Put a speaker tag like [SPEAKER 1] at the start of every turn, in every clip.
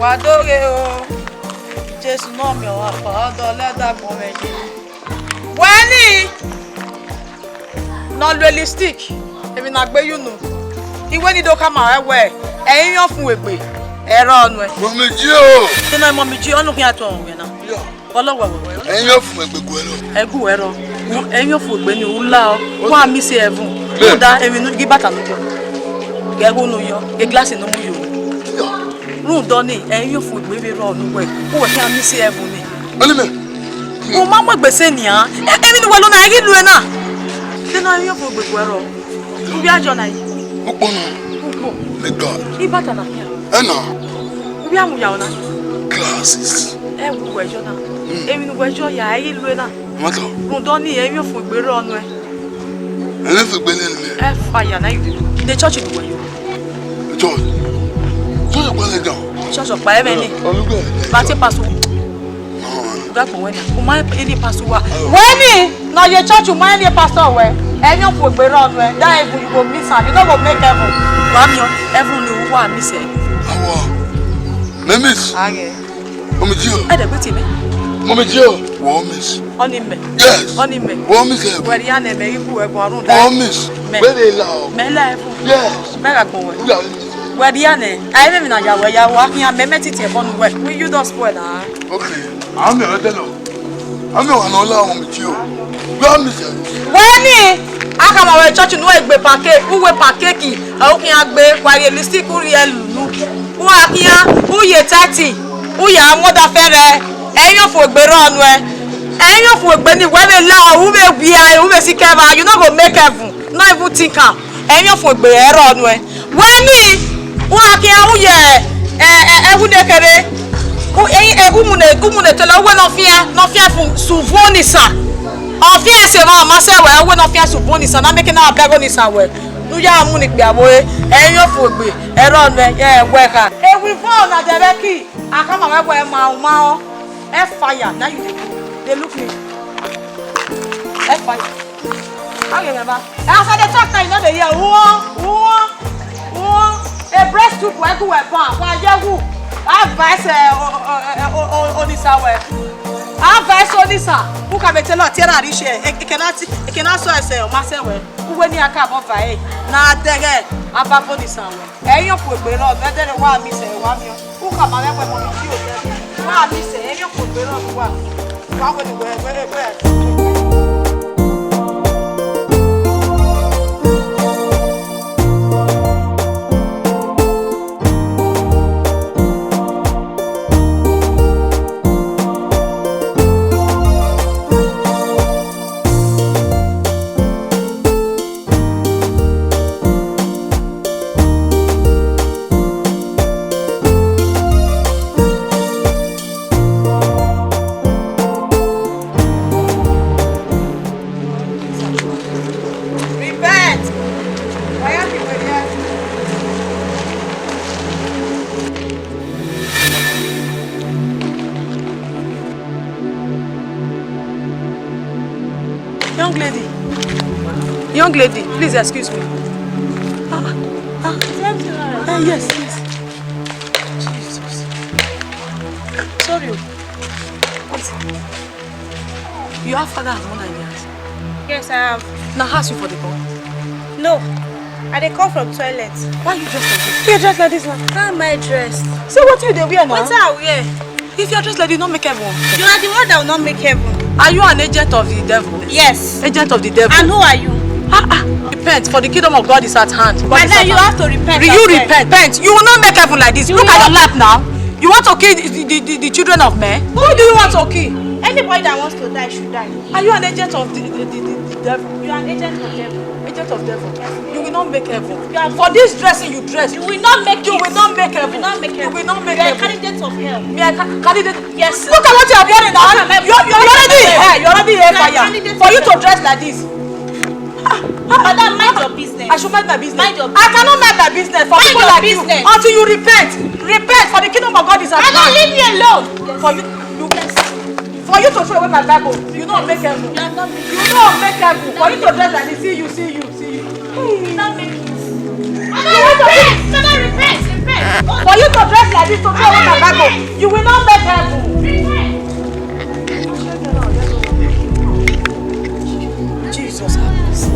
[SPEAKER 1] Wadore Just know me or father let that moment. When not realistic. If na gbe you know. Iwe ni do come away. Eyin yan fun egbe. Era onu e.
[SPEAKER 2] Mommy ji o.
[SPEAKER 1] Tena mommy ji onu kin ato ohun na. Olowo we.
[SPEAKER 2] Eyin yan fun egbe go ero.
[SPEAKER 1] Egu ero. Eyin yan fun egbe ni ula o. Wa mi se heaven. Da emi nu gi bata nu jo. Gego nu yo. Ge glass no mu yo. Run do ni eyin yan fun egbe be ro nu we. O we kan mi se heaven ni.
[SPEAKER 2] Oni me.
[SPEAKER 1] Mo ma mo gbese ni an. Emi ni we lo na ri lu e na. Tena eyin yan fun egbe go ero. Ubi ajo na yi.
[SPEAKER 2] Ukpono. Me God.
[SPEAKER 1] Ibata na here.
[SPEAKER 2] Ena.
[SPEAKER 1] Ubi amu ya ona.
[SPEAKER 2] Glasses.
[SPEAKER 1] Wu wejo na. Emi nu wejo ya ri lu e na.
[SPEAKER 2] Mato.
[SPEAKER 1] Run do ni eyin yan fun egbe ro nu e.
[SPEAKER 2] Ene fi gbe ni me.
[SPEAKER 1] Fire na you. The church is where you.
[SPEAKER 2] Church. Church gba le down.
[SPEAKER 1] Church of Baemeni.
[SPEAKER 2] Olugbe.
[SPEAKER 1] Bati pasu.
[SPEAKER 2] No.
[SPEAKER 1] Ga ko when. O ma any pasu wa. When na your church o ma any pastor we. Any of egbe ro nu e. That even you go miss am. You no go make heaven. Wa mi heaven ni wo am miss e.
[SPEAKER 2] Awo. Me miss.
[SPEAKER 1] Age.
[SPEAKER 2] Mommy ji o.
[SPEAKER 1] E de gbe ti me.
[SPEAKER 2] Mommy ji o. Wo miss.
[SPEAKER 1] Oni me.
[SPEAKER 2] Yes.
[SPEAKER 1] Oni me.
[SPEAKER 2] Wo miss e.
[SPEAKER 1] We ya na me ibu e gbon run da.
[SPEAKER 2] Wo miss. Where they lao.
[SPEAKER 1] Me la heaven.
[SPEAKER 2] Yes.
[SPEAKER 1] Me ga gbon we.
[SPEAKER 2] Yeah.
[SPEAKER 1] We ya na. Ai me na ya wa kian me metiti e bonu we. We you don spoil na.
[SPEAKER 2] Okay. I'm the other. I'm the one all on with you. Where miss e.
[SPEAKER 1] When aka ma we church no egbe pancake, uwe pancake, o kin agbe wa realistic uri elulu. U akia, u ye 30, u ya moda fere, eyan fo egbe ro nu e. Eyan fo egbe ni we be la u be bia, u be sikeva, you no go make heaven. No even think am. Eyan fo egbe ro nu e. When u akia u ye ehu nekere, u umune tele we no fia fun suvoni sa. Ofia se ma ma se we no fia suboni sa na make na abego ni sa we nu ya mu ni pe awoe eyan fo gbe ero nu e we ka e wi fo na dereki akama we we ma o e fire na you dey look me e fire how you remember after the talk na you no dey hear wo e breast tube we go we ban wa yewu advice onisa we advice onisa who can be tell tera rishe e cannot so ese o ma se we uwe ni aka bo fa e na dege abafo ni san we eyan po egbe ro be dere wa mi se wa mi o who can ma we mo mi ti o je wa mi se eyan po egbe ro wa we ni we Young lady, please excuse me. Yes. Jesus. Sorry. You have father and mother in the house?
[SPEAKER 3] Yes, I have.
[SPEAKER 1] Now ask you for the call.
[SPEAKER 3] No. I dey come from toilet.
[SPEAKER 1] Why you dressed like this? You're dressed like this now.
[SPEAKER 3] How am I dressed?
[SPEAKER 1] So what you dey wear now?
[SPEAKER 3] What I wear?
[SPEAKER 1] If you're dressed like this, don't make heaven.
[SPEAKER 3] You are the one that will not make heaven.
[SPEAKER 1] Are you an agent of the devil?
[SPEAKER 3] Yes.
[SPEAKER 1] Agent of the devil.
[SPEAKER 3] And who are you?
[SPEAKER 1] Repent, for the kingdom of God is at hand.
[SPEAKER 3] And then you have to repent.
[SPEAKER 1] You repent. You will not make heaven like this. Look at your life now. You want to kill the children of men? Who do you want to kill?
[SPEAKER 3] Anybody that wants to die should die.
[SPEAKER 1] Are you an agent of the devil?
[SPEAKER 3] You are an agent of devil.
[SPEAKER 1] Agent of devil. You will not make heaven. For this dressing you dress,
[SPEAKER 3] you will not make
[SPEAKER 1] You will not make heaven.
[SPEAKER 3] You will not make heaven.
[SPEAKER 1] You will not make
[SPEAKER 3] heaven.
[SPEAKER 1] heaven.
[SPEAKER 3] You are a candidate of hell.
[SPEAKER 1] Me a candidate?
[SPEAKER 3] Yes.
[SPEAKER 1] Look at what you are wearing now. You're already here. You're already here fire. For you to dress like this.
[SPEAKER 3] Madam, mind your business.
[SPEAKER 1] I should mind my business.
[SPEAKER 3] Mind your business.
[SPEAKER 1] I cannot mind my business for people like you until you repent. Repent, for the kingdom of God is at hand.
[SPEAKER 3] Madam, leave me alone.
[SPEAKER 1] For you to throw away my Bible, you don't make heaven.
[SPEAKER 3] You are not making
[SPEAKER 1] You don't make heaven. For you to dress like this, see you.
[SPEAKER 3] You will not make it. Madam, repent.
[SPEAKER 1] For you to dress like this to go with a Bible, you will not make heaven. Jesus have mercy.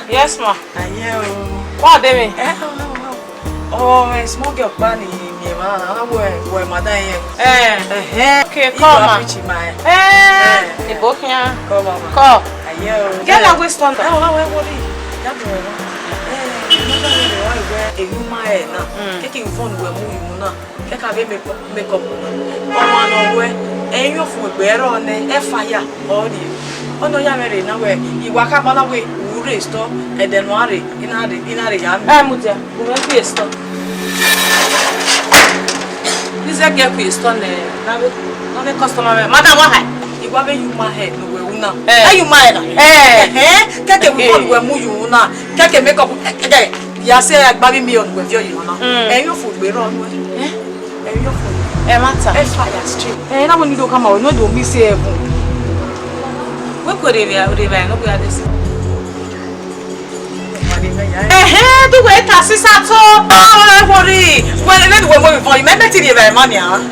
[SPEAKER 3] Yes, ma.
[SPEAKER 1] What
[SPEAKER 3] do you mean?
[SPEAKER 1] Oh, small girl bunny, man. I wear my day. Okay,
[SPEAKER 3] call ma. The book here. Call. Get a Winston.
[SPEAKER 1] Taking phone where moving now. Take a baby makeup. Oh, and your food bear on the fire. Oh, no, you're married now. You walk up on the way. Store and then worry in a yam.
[SPEAKER 3] Mutia, who will be a store. This is a gap we stone there. Not a customer. Madam, why? You have a human head, no,
[SPEAKER 1] na. Are you mine? Keke we call we mu you na. Keke make up. Ya say agbabi mi on we view you na. You for gbe ro nu. You for.
[SPEAKER 3] Matter.
[SPEAKER 1] Fire street. Na mo ni do come out. No do me say heaven.
[SPEAKER 3] We go there, no go at this. The way taxes at all.
[SPEAKER 1] Oh, worry. Well, let we move for you. Maybe till the very money, huh?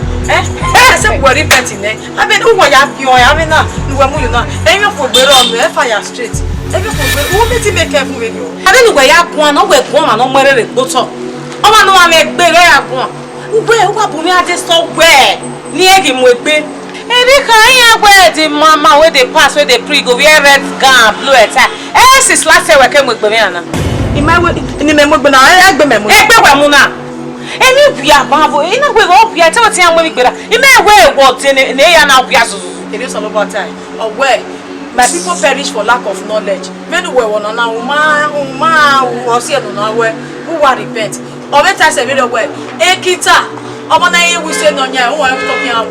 [SPEAKER 1] Say worry petting. I mean, who are you? I mean, no we move na. You for gbe ro nu. Fire street. You for gbe. Who make make careful with you?
[SPEAKER 3] I don't know where you are. No we go, no more re go to. O ma no wa me gbe re ya go. Where wa bu mi ade so where? Ni e gi mo gbe. The mama where they pass, where they pre go, wear red gown, blue attire. Since last year we came with Bamiana.
[SPEAKER 1] In my way, in the memo, but I be memo.
[SPEAKER 3] Muna. Any we are babo, in a way, oh, we are telling you when we get in my way, what in a now piazzo.
[SPEAKER 1] It is all about time. Or where my people perish for lack of knowledge. Men were one on our was here on our way, who are repent. Or better say, very well, Ekita. Obana we say no nya, who are talking about.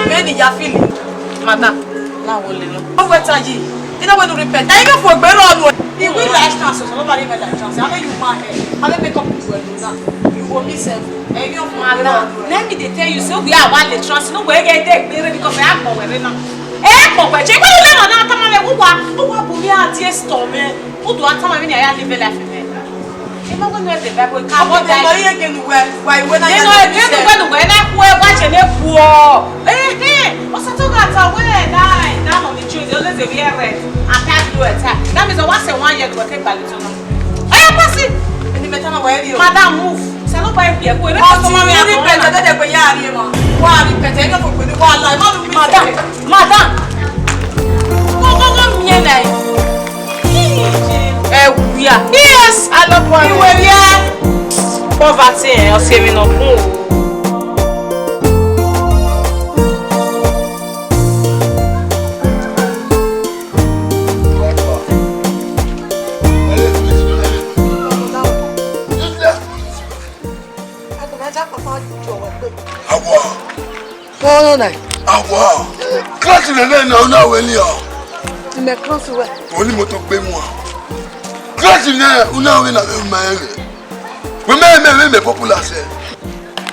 [SPEAKER 1] Many ya feeling. Madam, now will you know. Oh, what are you? You know when to repent. I go for better on. You will like chance, nobody will like chance. I know you mad. I will make up you. You will miss it. And you mother.
[SPEAKER 3] Let me tell you, so we are one the trust. No way get there because I am over now. But check what you live on. Come on, who are we are dear storm? Who do I come in here and live a life? I'm going to the Bible. Come on,
[SPEAKER 1] why when I
[SPEAKER 3] watch an poor. What's a talk at where down on the tree? The other day we are red. I can't do it. That means I was a 1 year to take by the tunnel. I am passing. And the matana where you, Madam, move. Salo by here. We are to my repent. That they are here. Why repent? Madam. Go, me and I. Yes, I love one. You were here. Poverty, I'll say me no more.
[SPEAKER 1] No, no.
[SPEAKER 2] Wow. Class in the name now, when you are.
[SPEAKER 1] In the class,
[SPEAKER 2] only motor be more. Class in there, una when I marry. We may popular say.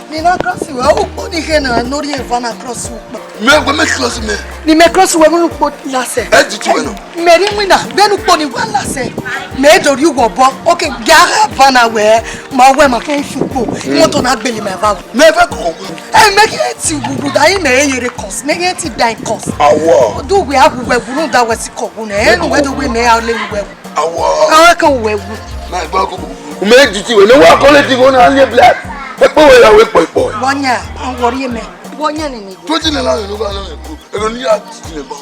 [SPEAKER 1] Ni na cross we o po ni ke na no ri e va na cross we.
[SPEAKER 2] Me cross me.
[SPEAKER 1] Ni me cross we mo po la se.
[SPEAKER 2] E di tu no.
[SPEAKER 1] Me ri mi na be nu po ni wa la se. Me do ri wo bo. Okay, ga va na we ma we ma ke fi po. Mo to na gbeli me va.
[SPEAKER 2] Me fa ko.
[SPEAKER 1] E me ke ti bubu da yi me yere cos. Me ke ti dan cos.
[SPEAKER 2] Awo.
[SPEAKER 1] Do we have we buru da we si ko bu na. E no we do we me a le we.
[SPEAKER 2] Awo.
[SPEAKER 1] Awa kan we wu.
[SPEAKER 2] Ma gba ko. Me di ti we no wa collect go na le black. Epo we ya we poi.
[SPEAKER 1] Wonya, an worry me. Wonya ni ni.
[SPEAKER 2] To ti na la no ba na ku. E no ni ya ti le ba.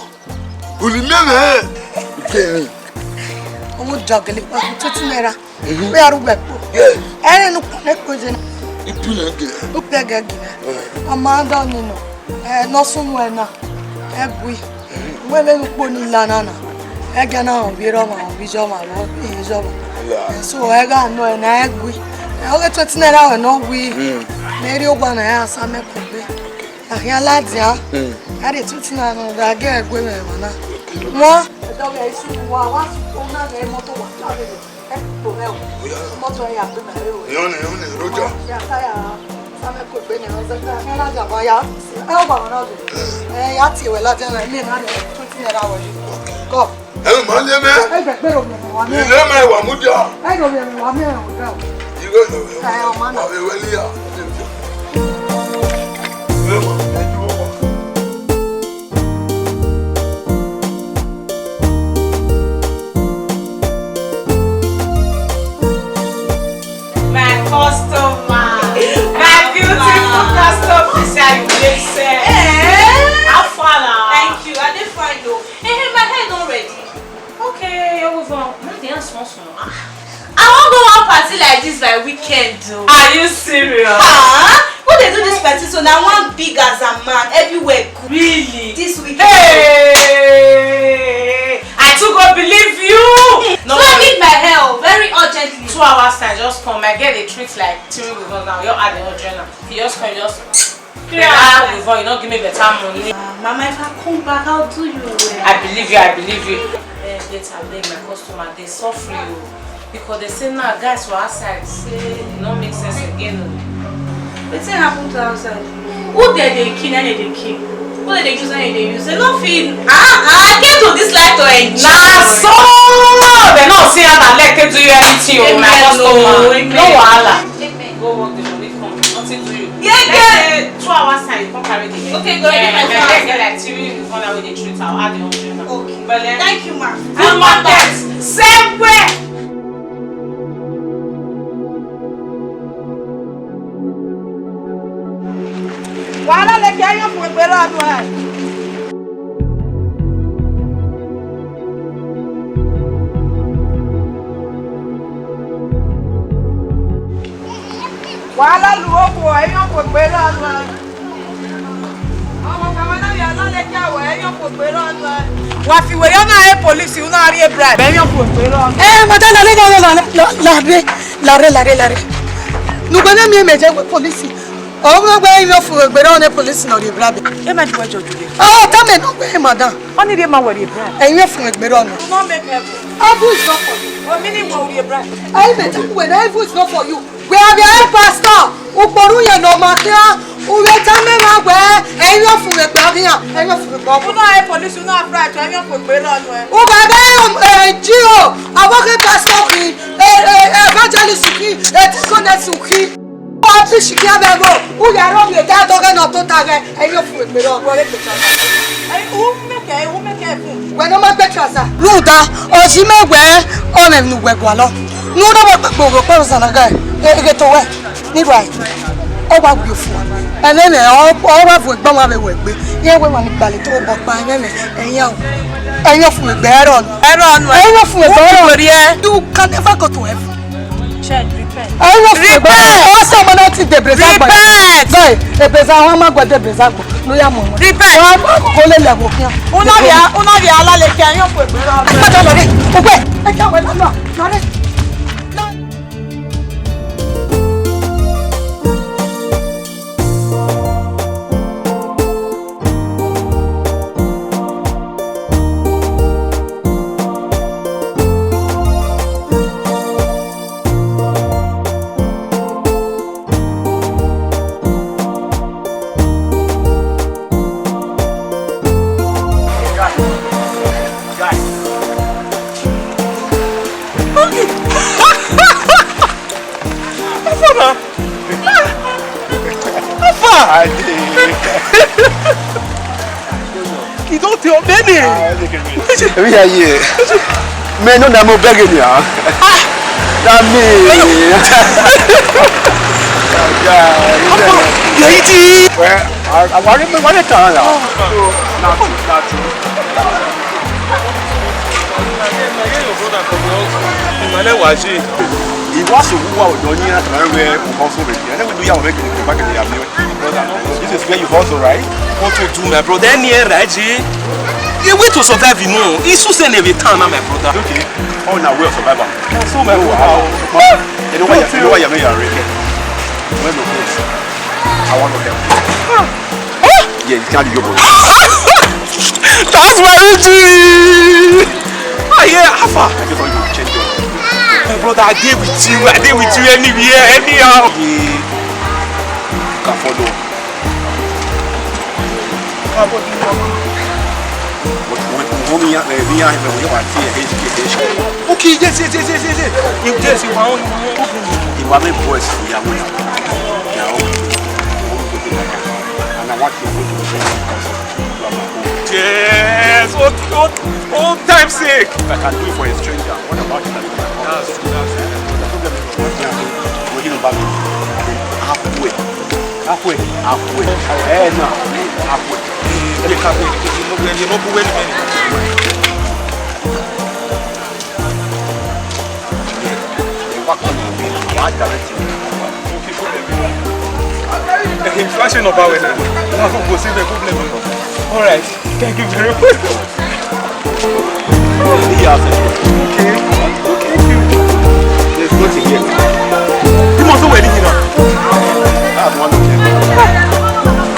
[SPEAKER 2] Uli me me. Ke.
[SPEAKER 1] Owo jogele pa to ti nera. We aru we po.
[SPEAKER 2] Yes.
[SPEAKER 1] Ere nu ko ne ko je na.
[SPEAKER 2] Ipu na ge.
[SPEAKER 1] O pe ga gina. Amanda ni no. No sunu e na. E bui. We le nu po ni lana na. E ga na o bi ro ma o bi jo ma lo bi jo ma. So e ga no e na e bui. Oge 20 naira we no we. Meri ogba na ya sa me ko be. Ahia ladia. Ade 20 naira no da ge egwe me mana. Mo do ge isi wa su ko na ge moto wa ta be. E to me o. Moto ya be na e o.
[SPEAKER 2] Yo ne rojo.
[SPEAKER 1] Ya ta ya sa me ko be ne o ze ka la ja ba ya. E o ba na de. Ya ti we la ja na ile na 20 naira we. Go.
[SPEAKER 2] E ma le me.
[SPEAKER 1] E gbe pe ro me wa me.
[SPEAKER 2] Ile me wa mu ja.
[SPEAKER 1] E ro me wa me o da.
[SPEAKER 3] I won't go one party like this by weekend. Are you serious?
[SPEAKER 4] What they do this party so now one big as a man everywhere.
[SPEAKER 3] Really?
[SPEAKER 4] This weekend.
[SPEAKER 3] Hey! I too go believe you.
[SPEAKER 4] No, I need my help very urgently.
[SPEAKER 3] 2 hours time, just come. I get a treat like 3 weeks now. You're at the journal. You just come, just. Before you don't give me better money.
[SPEAKER 4] Mama, if I come back, I'll do you well.
[SPEAKER 3] I believe you, I believe you. Later, I beg my customer, they suffer you. Because they say now, guys were outside, say it don't make sense again.
[SPEAKER 4] What's happened to outside? Who did they kill and they kill? Who did they use and they use? They don't feel. I came to this life to enjoy.
[SPEAKER 3] Nah, so they not see how that leg can do you anything, oh my customer. No wahala. Go work the money, come. Nothing to you.
[SPEAKER 4] Yeah.
[SPEAKER 3] 2 hours time, come carry the
[SPEAKER 4] Okay, go ahead.
[SPEAKER 3] Get like 3 1 hour the treat, I'll add the 100 now.
[SPEAKER 4] Okay.
[SPEAKER 3] But then,
[SPEAKER 4] Thank you, ma.
[SPEAKER 3] good market. Same way.
[SPEAKER 1] Wàhálà lè kí ayọ̀ fún ìgbéró ọdún ẹ̀. Wàhálà lu òkú ẹ̀yọ̀ fún ìgbéró ọdún ẹ̀. Ọmọ kan wọn náà yà lálẹ́ kí àwọ̀ ẹ̀yọ̀ fún ìgbéró ọdún ẹ̀. Wà fi wèyọ́ náà ẹ̀ pòlísì náà rí ebra ẹ̀yọ̀ fún ìgbéró ọdún ẹ̀.
[SPEAKER 5] Madame, l'arrêt. Nous connaissons mieux mes policiers. Oh, il faut que les policiers n'ont pas de
[SPEAKER 1] Ẹ má dìbò ẹjọ́ jùlọ.
[SPEAKER 5] oh, t'as mais non, madame.
[SPEAKER 1] Wọ́n ní ilé máa wọ̀ rí ebra.
[SPEAKER 5] Il faut que les policiers.
[SPEAKER 1] No make heaven.
[SPEAKER 5] Ah, vous, it's not for you.
[SPEAKER 1] Omi ní ìwọ̀ rí ebra.
[SPEAKER 5] I met you when I was not for you. We are the pastor. Who pour you no matter. Who let me know where? And you for the barrier. And you for the
[SPEAKER 1] Wọ́n náà ẹ̀ pòlísì náà fúra ẹ̀tọ́ ẹ̀yọ̀ fún ìgbéró ọdún ẹ̀.
[SPEAKER 5] who va Gio. Avant que pasteur qui evangelist qui et connaisse qui. Ọtí ṣìkí abẹ́gbò, ó yàrá òun èdè àtọ́gẹ́ náà tó ta rẹ̀, ẹ̀yìn òfin ìgbèrè ọ̀gbọ́n rẹ̀ pẹ̀tà.
[SPEAKER 1] Ó mẹ́kẹ̀ fún.
[SPEAKER 5] Wẹ̀nà máa gbé trasa. Lúùdá, ọ̀sí mẹ́wẹ̀ẹ́ ọ̀rẹ́ nu wẹ̀gbọ́ àlọ́. Lúùdá bọ̀ gbogbo òrò pẹ̀lú sànàgà ẹ̀ ege tó wẹ̀ nígbà yìí. Ó wá gbé fún wa. Ẹlẹ́nẹ̀ ọ̀rọ̀ fún ìgbọ́n wa bẹ̀ wẹ̀ gbé. Yẹ́ wẹ̀ wà ní gbalẹ̀ tó bọ̀ pa ẹlẹ́nẹ̀ ẹ̀yìn òfin ìgbẹ́ ẹ̀rọ ọ̀nù. Ẹ̀yìn òfin ìgbẹ́ ẹ̀rọ ọ̀nù. You can never go to heaven. Ẹ̀yìn òfin ìgbẹ́ ẹ̀rọ ọ̀nù. Ọ̀sẹ̀ ọmọ náà ti dèbèrè ságbà. Báyìí, èbèzà àwọn máa gbọ́ dèbèrè ságbà ló yà mọ̀ wọn. Wọ́n á kókó lé lẹ̀wọ̀ fún yà.
[SPEAKER 1] Ó náà rí alálẹ̀ kí ẹ̀yọ̀ fún ìgbéró ọdún ẹ̀.
[SPEAKER 5] Pátá lọ́rẹ́, gbogbo ẹ̀ ẹ jẹ́ àwọn ẹ̀lọ́nà lọ́rẹ́.
[SPEAKER 6] You don't tell many.
[SPEAKER 2] Èmi yà yìí ẹ̀. Mẹ́ ní ọ̀nà mo bẹ́gẹ̀ ni à. Dàmí.
[SPEAKER 6] Yẹ̀yí tí.
[SPEAKER 2] Àwọn arígbé wọlé tàn án là.
[SPEAKER 6] Ìmọ̀lẹ́ wàá ṣe.
[SPEAKER 2] Ìwáṣọ wúwà ọ̀dọ́ ní àtàrà rẹ̀ nǹkan fún mi. Ẹni wíwú yàwó rẹ̀ kìí bá kìí àmì rẹ̀. This is where you also right?
[SPEAKER 6] What to do, my brother? Any right? The way to survive, you know, it's so same every time, my brother.
[SPEAKER 2] Okay. All na way of survival. So my wow. You know why you're ready? When you go, I want to help you. Yeah, you can't do your body.
[SPEAKER 6] That's my OG. Ah, yeah, Alpha.
[SPEAKER 2] I just want you to change your.
[SPEAKER 6] My brother, I deal with you. I deal with you anywhere, anyhow.
[SPEAKER 2] You can follow.
[SPEAKER 6] Okay, yes. You just you want.
[SPEAKER 2] You are my boys. You are my. And I want you to go to
[SPEAKER 6] Yes, old time sake.
[SPEAKER 2] I can do it for a stranger. What about it?
[SPEAKER 6] That's
[SPEAKER 2] We're going back halfway. Hey, now. Halfway.
[SPEAKER 6] You know who Flashing up our way. All right. Thank you very much. Okay.
[SPEAKER 2] There's nothing here.
[SPEAKER 6] You must know where you know.
[SPEAKER 2] That's one of them.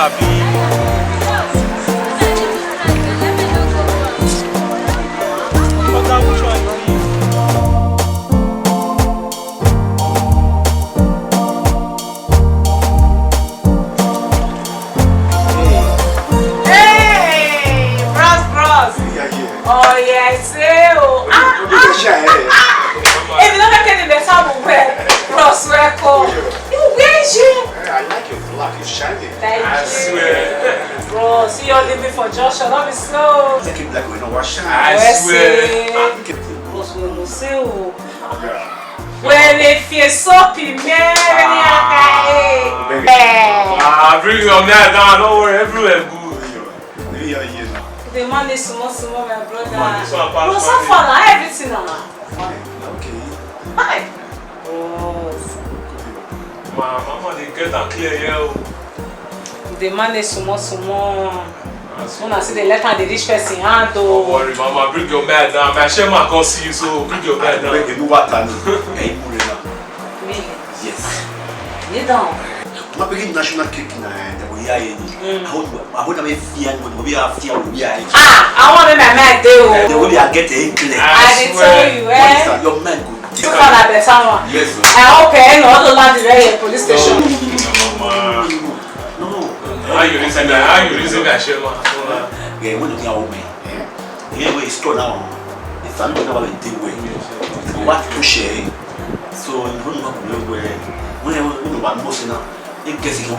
[SPEAKER 6] àbí. Ọ̀gá which one you need?
[SPEAKER 3] Oh yes, if you don't make any better, we'll wear cross record. You wear it.
[SPEAKER 2] I like your black, it's shiny.
[SPEAKER 3] Thank
[SPEAKER 6] I
[SPEAKER 3] you.
[SPEAKER 6] swear.
[SPEAKER 3] Bro, see you're living for Joshua, not be slow.
[SPEAKER 2] Take it black, we know what shine.
[SPEAKER 6] I swear.
[SPEAKER 3] Bros, we will see you. When if you're soapy, man,
[SPEAKER 6] Bring your man down, don't worry, everywhere good.
[SPEAKER 3] the man is small, my brother.
[SPEAKER 6] Man, this one pass
[SPEAKER 3] Bro, so
[SPEAKER 6] money.
[SPEAKER 3] far now, everything now.
[SPEAKER 2] Okay.
[SPEAKER 3] Hi. Bros.
[SPEAKER 6] Mama, they get and clear here.
[SPEAKER 3] The man is small. When I see the letter, the rich person hand.
[SPEAKER 6] Don't worry, Mama, bring your man down. My shaman can't see you, so bring your man down.
[SPEAKER 2] You know what I mean?
[SPEAKER 3] Me?
[SPEAKER 2] Yes.
[SPEAKER 3] You don't.
[SPEAKER 2] My big national cake na the way I would have fear when we are fear we are.
[SPEAKER 3] I want to my man do.
[SPEAKER 2] The way I get a clear.
[SPEAKER 3] I did tell you,
[SPEAKER 2] Your man good.
[SPEAKER 3] So far that there's someone.
[SPEAKER 2] Yes.
[SPEAKER 3] Okay, no, the land is at police station.
[SPEAKER 6] Mama.
[SPEAKER 2] No.
[SPEAKER 6] How you listen that? How you listen that shaman?
[SPEAKER 2] Yeah, when you are me. Here we store now. The family never been deal with. What to share? So you don't know where when you want most now. It gets you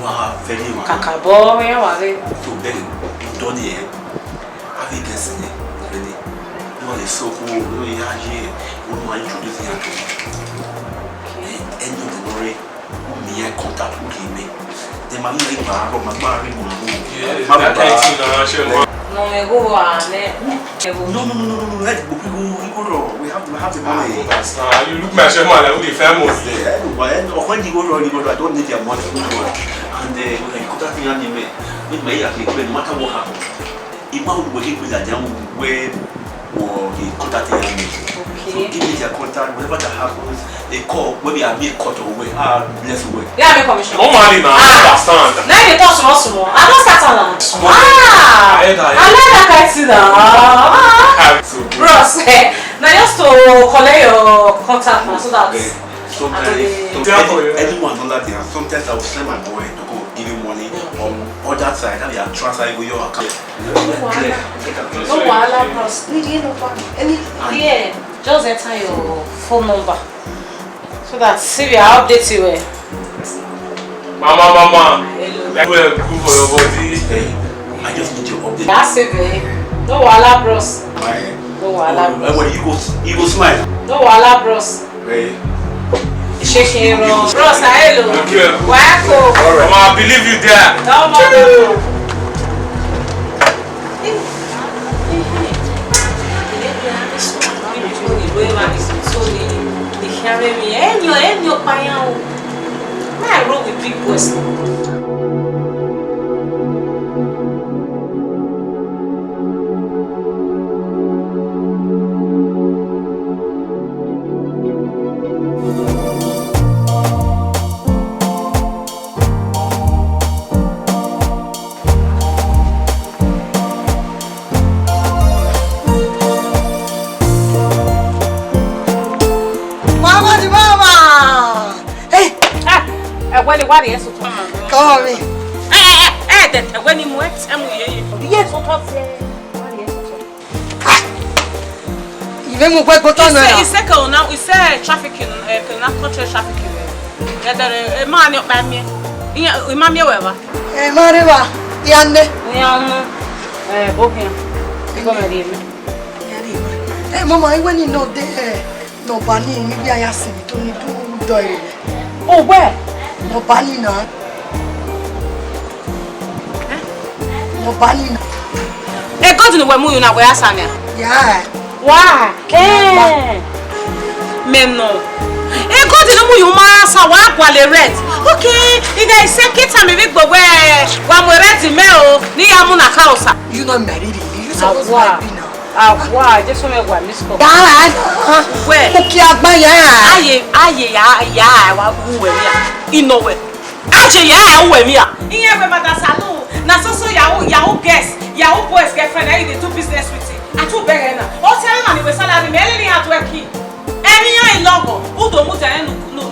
[SPEAKER 2] very well.
[SPEAKER 3] Kakabo, yeah, was it?
[SPEAKER 2] So then don't hear. Have you guessed it? Really? You are so cool. You are here. We want to introduce you to end of the story. Me contact with me. The man is my marry.
[SPEAKER 6] Yeah, that kind of thing, shaman.
[SPEAKER 3] No, me go on.
[SPEAKER 2] No. Let's go. We have the money.
[SPEAKER 6] You look my shaman like we famous there.
[SPEAKER 2] When you go, I don't need your money. And when you contact me, it may actually no matter what happens. If I would work with a young way or he contacted me. So give me their contact, whatever that happens, they call, maybe I'll be cut away, bless away.
[SPEAKER 3] Yeah, me commission.
[SPEAKER 6] No money now, I understand.
[SPEAKER 3] Now you talk small. I don't start on that. I like that kind of thing now. Bros, now just to collect your contact now, so that
[SPEAKER 2] Anyone on that day, sometimes I will send my boy to go give you money on that side, and they are transferring with your account.
[SPEAKER 3] no wahala, bros. Yeah, just enter your phone number so that see we are update you.
[SPEAKER 6] Mama, that will good for your body.
[SPEAKER 2] I just need your update.
[SPEAKER 3] That's it, no wahala, bros. No wahala,
[SPEAKER 2] When you go smile.
[SPEAKER 3] no wahala, bros. Shaking bros, hello. Welcome.
[SPEAKER 6] Mama, I believe you there.
[SPEAKER 3] No more. I roll with big boys. What is it?
[SPEAKER 5] Come on, me.
[SPEAKER 3] When you went, I'm yes, what was it?
[SPEAKER 5] Even more quick, but
[SPEAKER 3] It's second now. It's trafficking, narcotic trafficking. Yeah, the man up by me. Yeah, mammy, whatever.
[SPEAKER 5] Mariva, Yande.
[SPEAKER 3] Bohemian.
[SPEAKER 5] Hey, Mama, when you know there, no bunny, maybe I asked him to do it.
[SPEAKER 3] Oh, where?
[SPEAKER 5] No bunny now. No bunny.
[SPEAKER 3] Hey, go to the Wemu, now where Samia?
[SPEAKER 5] Yeah.
[SPEAKER 3] Why? Men no. Hey, go to the Mu, you must have while they red. Okay, if I say, Kita, maybe go where one more red mail near Muna house.
[SPEAKER 5] You not married. You supposed to be now.
[SPEAKER 3] Why? Just want to go and miss call. Where?
[SPEAKER 5] Okay,
[SPEAKER 3] Aye, who we are. In nowhere. Actually, I who we are. In every mother salon. na so yahoo guest, yahoo boys girlfriend, and they do business with it. I too beg na. O tell na we salary me any at work. Any in logo, who do mo tell no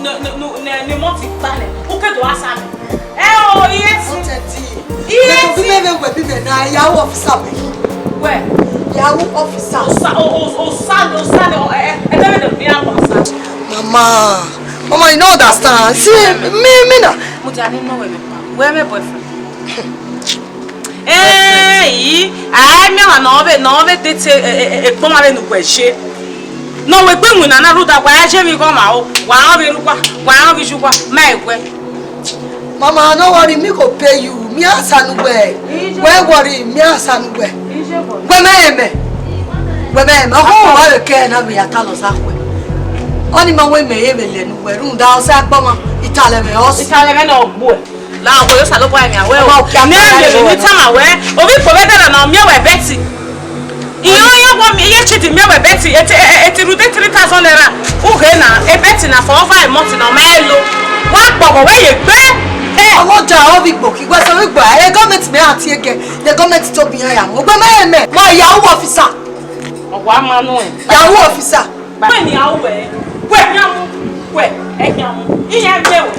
[SPEAKER 3] money bale. Who ke do asa me. Oh yes.
[SPEAKER 5] Yes. You never will be na yahoo officer.
[SPEAKER 3] Where?
[SPEAKER 5] Yahoo officer. Mama, you know understand. See, me na.
[SPEAKER 3] Mujani no where my boyfriend? I me no be date e pon ma be nu gbe no we gbe mu na na ruda kwa je mi ko ma o wa be ruwa wa be shuwa my gbe.
[SPEAKER 5] Mama, no worry, me go pay you. Me answer no way. Where worry, me answer no way. Gbe me ho wa ke na be atalo sa kwe. Oni ma we me e be le nu we run da o sa gbo mo itale me na ogbo la ogbo yo sa lo pa mi awe o me le mi ta awe obi po be da na mi we beti iyo bo mi ye chiti mi we beti eti rute 3000 naira o he na e beti na for 5 months na me lo wa gbo we ye gbe omo ja o bi gbo ki gbe so we gbo e government me ati ege the government to bi yan ya mo gbe me mo yahoo officer owa manu yahoo officer pe ni awe we nyamu we e nyamu iya mewe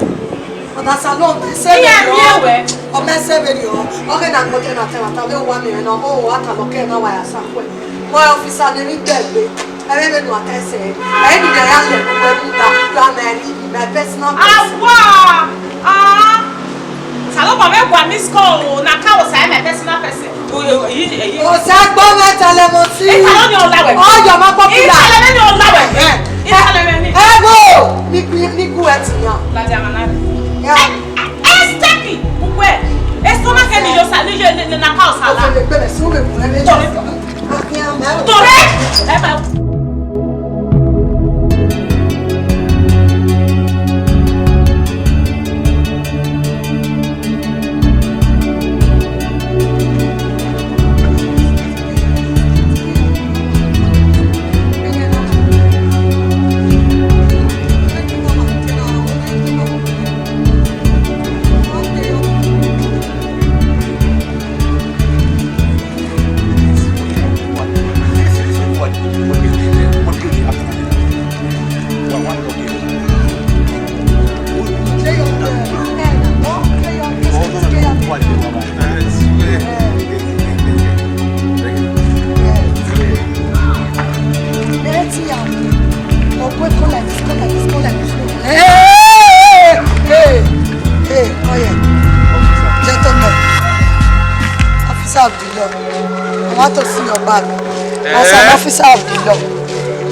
[SPEAKER 5] oda salon se mewe o me se video o ke na ko te na tela ta le wa mi na o ata lo ke na wa ya sa kwe mo officer ni mi gbegbe e me no atese e ni de ya le ko du ta you na ni my personal awa salon ba me gwa miss call na ka o sa my personal person o sa gbo me tele mo si e salon ni o lawe o yo ma popular e salon ni o lawe Ego! Niku etiyan. La jamana. Ya. Esteki. Ukwe. Estoma ke ni yo sa ni je na ka osala. O le gbele so me mu e mejo. Akin ma. Tore. E ba. As an officer of the law,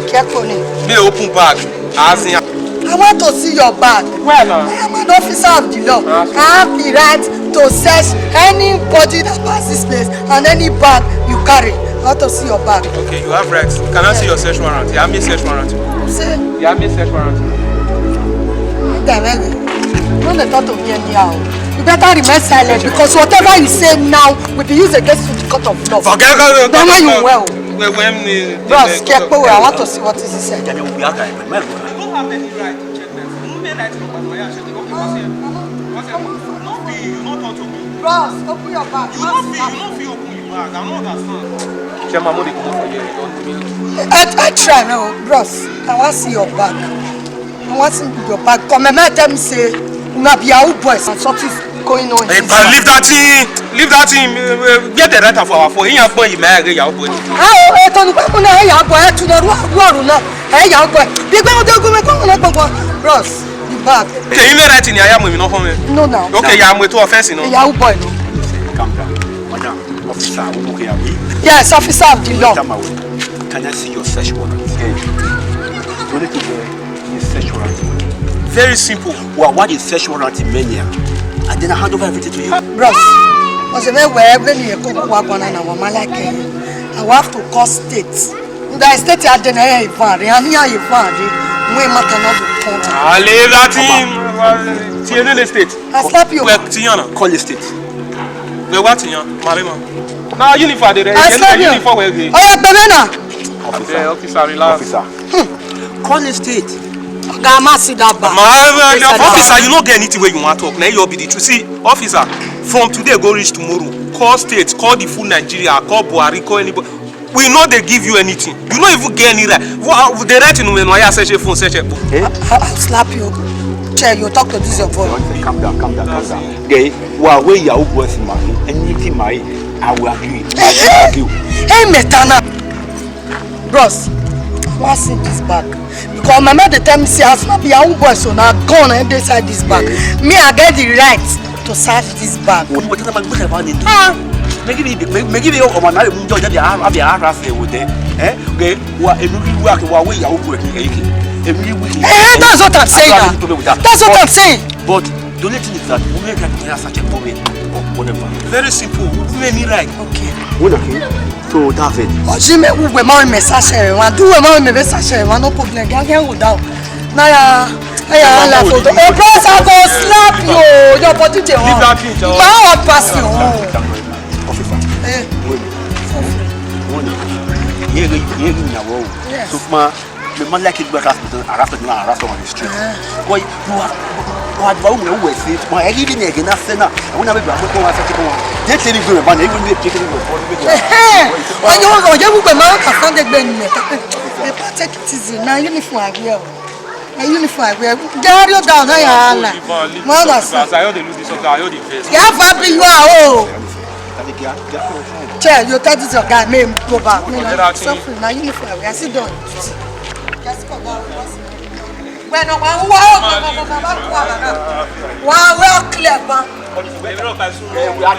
[SPEAKER 5] carefully.
[SPEAKER 6] Me open bag. As in,
[SPEAKER 5] I want to see your bag.
[SPEAKER 6] Where now?
[SPEAKER 5] I am an officer of the law. I have the right to search anybody that passes this place and any bag you carry. I want to see your bag.
[SPEAKER 6] Okay, you have rights. Can I see your search warrant? You have me search warrant.
[SPEAKER 5] See?
[SPEAKER 6] You have me search warrant.
[SPEAKER 5] Don't they talk to me anyhow. You better remain silent because whatever you say now will be used against you in the court of law.
[SPEAKER 6] Forget
[SPEAKER 5] don't know you well.
[SPEAKER 6] Bros,
[SPEAKER 5] I want to see what is he saying.
[SPEAKER 6] You don't have any right to check them. You don't right to
[SPEAKER 5] Bros, open your bag.
[SPEAKER 6] You don't feel open your bag. I don't understand. Share my money come for you.
[SPEAKER 5] I try now, bros. I want to see your bag. I want to see your bag. Come and tell me say, una be our boys and something going on.
[SPEAKER 6] Hey, but leave that thing. Leave that thing. Get the right for our phone. You have money, man. Your boy.
[SPEAKER 5] Ah, don't you want to your boy to the road now? Hey, your boy. Big man, don't go on, bros. The bag.
[SPEAKER 6] Okay, you know that in your yam, you know for me.
[SPEAKER 5] No, now.
[SPEAKER 6] Okay, I'm with two offense, you know.
[SPEAKER 5] Your boy, no.
[SPEAKER 2] Calm down, madam. Officer, okay, are we?
[SPEAKER 5] Yes, officer of the law.
[SPEAKER 2] Can I see your search warrant? You need to go in search warrant.
[SPEAKER 6] Very simple.
[SPEAKER 2] Well, what is search warrant in mania? And then I hand over everything to you.
[SPEAKER 5] Bros, was a way when you go to work on an hour, I will have to call states. The state at the name of Fanny, and here you find it. We matter not to count.
[SPEAKER 6] I leave that in. Tiene the state.
[SPEAKER 5] I slap you.
[SPEAKER 6] Tiana.
[SPEAKER 2] Call the state.
[SPEAKER 6] The what Tiana? Malema. Now, uniform.
[SPEAKER 5] I slap you. Oh, yeah, banana.
[SPEAKER 6] Officer, relax.
[SPEAKER 2] Officer. Call the state.
[SPEAKER 5] Gama see that back.
[SPEAKER 6] Officer, you don't get anything where you want to talk. Now you'll be the truth. See, officer, from today go reach tomorrow. Call state, call the full Nigeria, call Buhari, call anybody. We know they give you anything. You don't even get any right. They write in when I search your phone, search your phone.
[SPEAKER 5] I'll slap you. Chair, you talk to this your boy.
[SPEAKER 2] Calm down. Okay, where your boys marry, anything marry, I will agree.
[SPEAKER 5] Hey, Metana. Bros, I want to see this bag. Because my mother tell me, say, as not be your boy, so now gone and inside this bag. Me, I get the right to search this bag.
[SPEAKER 2] What am I going to do? Maybe you are not even judging the RFA with them. Okay, what a movie work while we are working.
[SPEAKER 5] That's what I'm saying. That's what I'm saying.
[SPEAKER 2] But the only thing is that women can have such a problem or whatever.
[SPEAKER 6] Very simple. Women right.
[SPEAKER 5] Okay.
[SPEAKER 2] So David.
[SPEAKER 5] She make we marry me sachet. Want do we marry me sachet? Want no problem. Gang go down. Now ya la photo. Oh, bros, I go slap you. Your body dey on. My heart pass you.
[SPEAKER 2] Officer. So the man like it but arrested on the street. Why you are what about me always say my even again na say na I want to be back to one second one. They tell you go man even be taking it for the
[SPEAKER 5] oh you go man ka stand the ben me. Take it easy. Na uniform agree. Na uniform agree. Carry down na ya na. Man as I dey lose this okay I dey face. Ya fa be you oh. Chair, you tell this your guy, may go back. Suffering, now uniform. I sit down. Just come down. When wow, clear, man.
[SPEAKER 2] We are